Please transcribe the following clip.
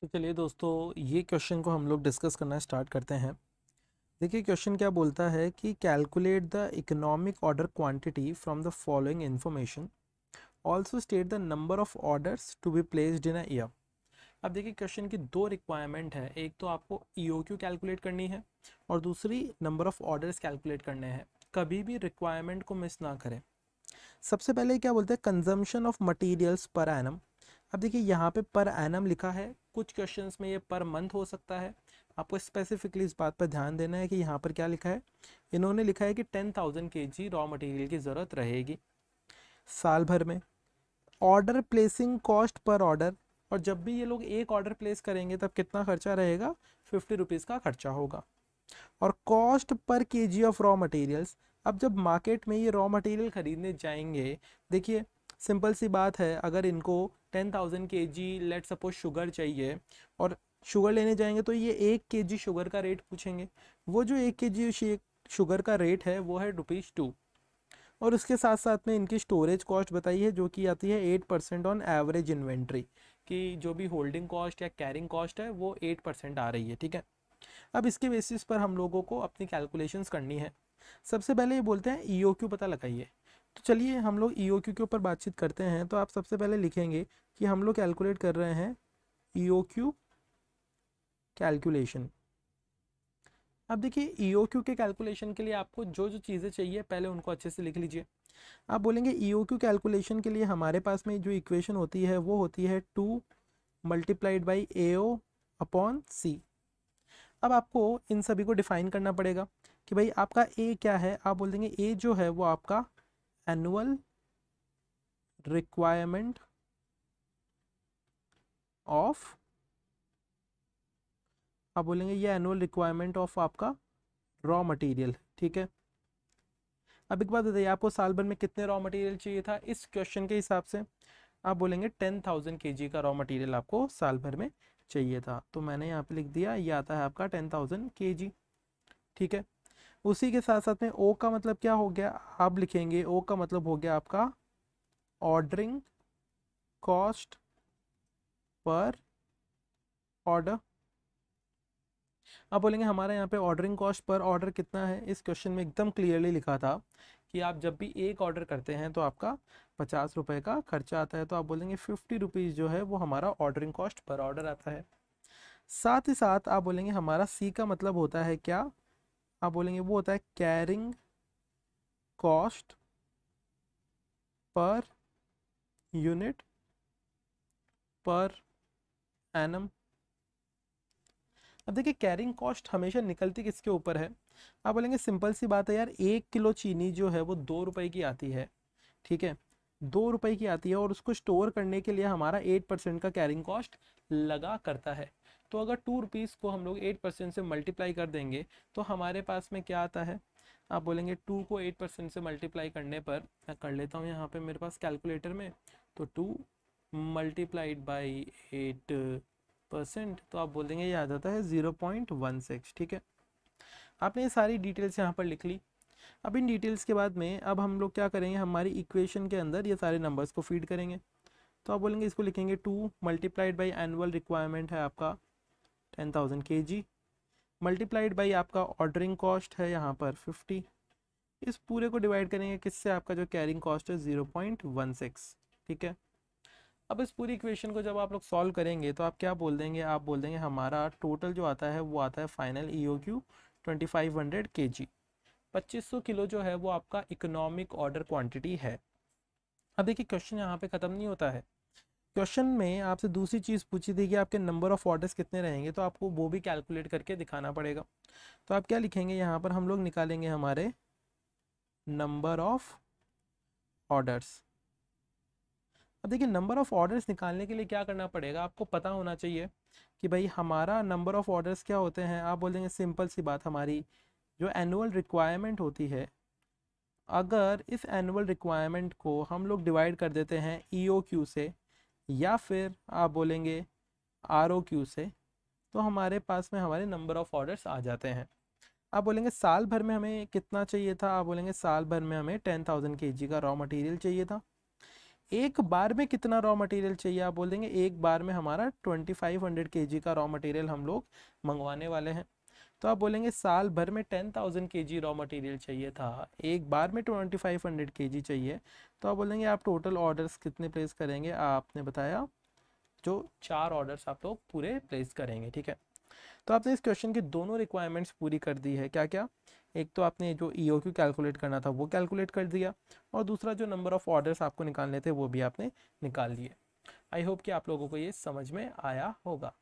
तो चलिए दोस्तों, ये क्वेश्चन को हम लोग डिस्कस करना स्टार्ट करते हैं। देखिए क्वेश्चन क्या बोलता है कि calculate the economic order quantity from the following information, also state the number of orders to be placed in a year. अब देखिए क्वेश्चन की दो रिक्वायरमेंट है, एक तो आपको ईओक्यू कैलकुलेट करनी है और दूसरी नंबर ऑफ ऑर्डर्स कैलकुलेट करने हैं। कभी भी रिक्वायरमेंट को मिस ना करें। सबसे पहले क्या बोलते हैं, consumption of materials per annum. अब देखिए यहाँ पे पर एनम लिखा है, कुछ क्वेश्चंस में ये पर मंथ हो सकता है। आपको स्पेसिफिकली इस बात पर ध्यान देना है कि यहाँ पर क्या लिखा है। इन्होंने लिखा है कि 10,000 kg रॉ मटेरियल की ज़रूरत रहेगी साल भर में। Order placing cost per order, और जब भी ये लोग एक ऑर्डर प्लेस करेंगे तब कितना खर्चा रहेगा, 50 रुपीज़ का खर्चा होगा। और cost per KG of raw materials, अब जब मार्केट में ये रॉ मटेरियल खरीदने जाएंगे, देखिए सिंपल सी बात है, अगर इनको 10,000 kg लेट सपोज शुगर चाहिए और शुगर लेने जाएंगे तो ये 1 kg शुगर का रेट पूछेंगे। वो जो 1 kg शुगर का रेट है वो है ₹2, और उसके साथ साथ में इनकी स्टोरेज कॉस्ट बताई है जो कि आती है 8% ऑन एवरेज इन्वेंट्री, कि जो भी होल्डिंग कॉस्ट या कैरिंग कॉस्ट है वो 8% आ रही है। ठीक है, अब इसके बेसिस पर हम लोगों को अपनी कैलकुलेशंस करनी है। सबसे पहले ये बोलते हैं ईओक्यू पता लगाइए। तो चलिए हम लोग ईओक्यू के ऊपर बातचीत करते हैं। तो आप सबसे पहले लिखेंगे कि हम लोग कैलकुलेट कर रहे हैं ईओक्यू कैलकुलेशन। अब देखिए ईओक्यू के कैलकुलेशन के लिए आपको जो जो चीज़ें चाहिए पहले उनको अच्छे से लिख लीजिए। आप बोलेंगे ईओक्यू कैलकुलेशन के लिए हमारे पास में जो इक्वेशन होती है वो होती है 2 multiplied by AO upon C। अब आपको इन सभी को डिफाइन करना पड़ेगा कि भाई आपका ए क्या है। आप बोल देंगे ए जो है वो आपका एनुअल रिक्वायरमेंट ऑफ, आप बोलेंगे ये एनुअल रिक्वायरमेंट ऑफ आपका रॉ मटेरियल। ठीक है, अब एक बात बताइए, आपको साल भर में कितने रॉ मटेरियल चाहिए था इस क्वेश्चन के हिसाब से। आप बोलेंगे 10,000 kg का रॉ मटेरियल आपको साल भर में चाहिए था, तो मैंने यहाँ पे लिख दिया ये आता है आपका 10,000 kg। ठीक है, उसी के साथ साथ में ओ का मतलब क्या हो गया, आप लिखेंगे ओ का मतलब हो गया आपका ऑर्डरिंग कॉस्ट पर ऑर्डर। आप बोलेंगे हमारे यहाँ पे ऑर्डरिंग कॉस्ट पर ऑर्डर कितना है, इस क्वेश्चन में एकदम क्लियरली लिखा था कि आप जब भी एक ऑर्डर करते हैं तो आपका 50 रुपये का खर्चा आता है। तो आप बोलेंगे 50 रुपीज़ जो है वो हमारा ऑर्डरिंग कॉस्ट पर ऑर्डर आता है। साथ ही साथ आप बोलेंगे हमारा सी का मतलब होता है क्या, आप बोलेंगे वो होता है carrying cost per unit per annum. अब देखिए कैरिंग कॉस्ट हमेशा निकलती किसके ऊपर है। आप बोलेंगे सिंपल सी बात है यार, 1 किलो चीनी जो है वो 2 रुपए की आती है। ठीक है, 2 रुपए की आती है और उसको स्टोर करने के लिए हमारा 8% का कैरिंग कॉस्ट लगा करता है। तो अगर 2 रुपीज़ को हम लोग 8% से मल्टीप्लाई कर देंगे तो हमारे पास में क्या आता है। आप बोलेंगे 2 को 8% से मल्टीप्लाई करने पर, मैं कर लेता हूँ यहाँ पे मेरे पास कैलकुलेटर में, तो 2 मल्टीप्लाइड बाई 8%, तो आप बोल देंगे ये आ जाता है 0.16। ठीक है, आपने ये सारी डिटेल्स यहाँ पर लिख ली। अब इन डिटेल्स के बाद में अब हम लोग क्या करेंगे, हमारी इक्वेशन के अंदर ये सारे नंबर्स को फीड करेंगे। तो आप बोलेंगे इसको लिखेंगे 2 मल्टीप्लाइड बाई एनुअल रिक्वायरमेंट है आपका 10,000 kg, मल्टीप्लाइड बाई आपका ऑर्डरिंग कॉस्ट है यहाँ पर 50। इस पूरे को डिवाइड करेंगे किससे, आपका जो कैरिंग कॉस्ट है 0.16। ठीक है, अब इस पूरी इक्वेशन को जब आप लोग सॉल्व करेंगे तो आप क्या बोल देंगे, आप बोल देंगे हमारा टोटल जो आता है वो आता है फाइनल EOQ 2500 kg। 2500 किलो जो है वो आपका इकोनॉमिक ऑर्डर क्वांटिटी है। अब देखिए क्वेश्चन यहाँ पे ख़त्म नहीं होता है। क्वेश्चन में आपसे दूसरी चीज़ पूछी थी कि आपके नंबर ऑफ ऑर्डर्स कितने रहेंगे, तो आपको वो भी कैलकुलेट करके दिखाना पड़ेगा। तो आप क्या लिखेंगे, यहाँ पर हम लोग निकालेंगे हमारे नंबर ऑफ ऑर्डर्स। अब देखिए नंबर ऑफ ऑर्डर्स निकालने के लिए क्या करना पड़ेगा, आपको पता होना चाहिए कि भाई हमारा नंबर ऑफ ऑर्डर्स क्या होते हैं। आप बोल देंगे सिंपल सी बात, हमारी जो एनुअल रिक्वायरमेंट होती है, अगर इस एनुअल रिक्वायरमेंट को हम लोग डिवाइड कर देते हैं EOQ से या फिर आप बोलेंगे ROQ से, तो हमारे पास में हमारे नंबर ऑफ ऑर्डर्स आ जाते हैं। आप बोलेंगे साल भर में हमें कितना चाहिए था, आप बोलेंगे साल भर में हमें 10,000 kg का रॉ मटेरियल चाहिए था। एक बार में कितना रॉ मटेरियल चाहिए, आप बोल देंगे एक बार में हमारा 2500 kg का रॉ मटेरियल हम लोग मंगवाने वाले हैं। तो आप बोलेंगे साल भर में 10,000 kg रॉ मटेरियल चाहिए था, एक बार में 2500 kg चाहिए। तो आप बोलेंगे आप टोटल ऑर्डर्स कितने प्लेस करेंगे, आपने बताया जो 4 ऑर्डर्स आप लोग पूरे प्लेस करेंगे, ठीक है। तो आपने इस क्वेश्चन की दोनों रिक्वायरमेंट्स पूरी कर दी है, क्या क्या, एक तो आपने जो EOQ कैलकुलेट करना था वो कैलकुलेट कर दिया, और दूसरा जो नंबर ऑफ ऑर्डर्स आपको निकालने थे वो भी आपने निकाल लिए। आई होप कि आप लोगों को ये समझ में आया होगा।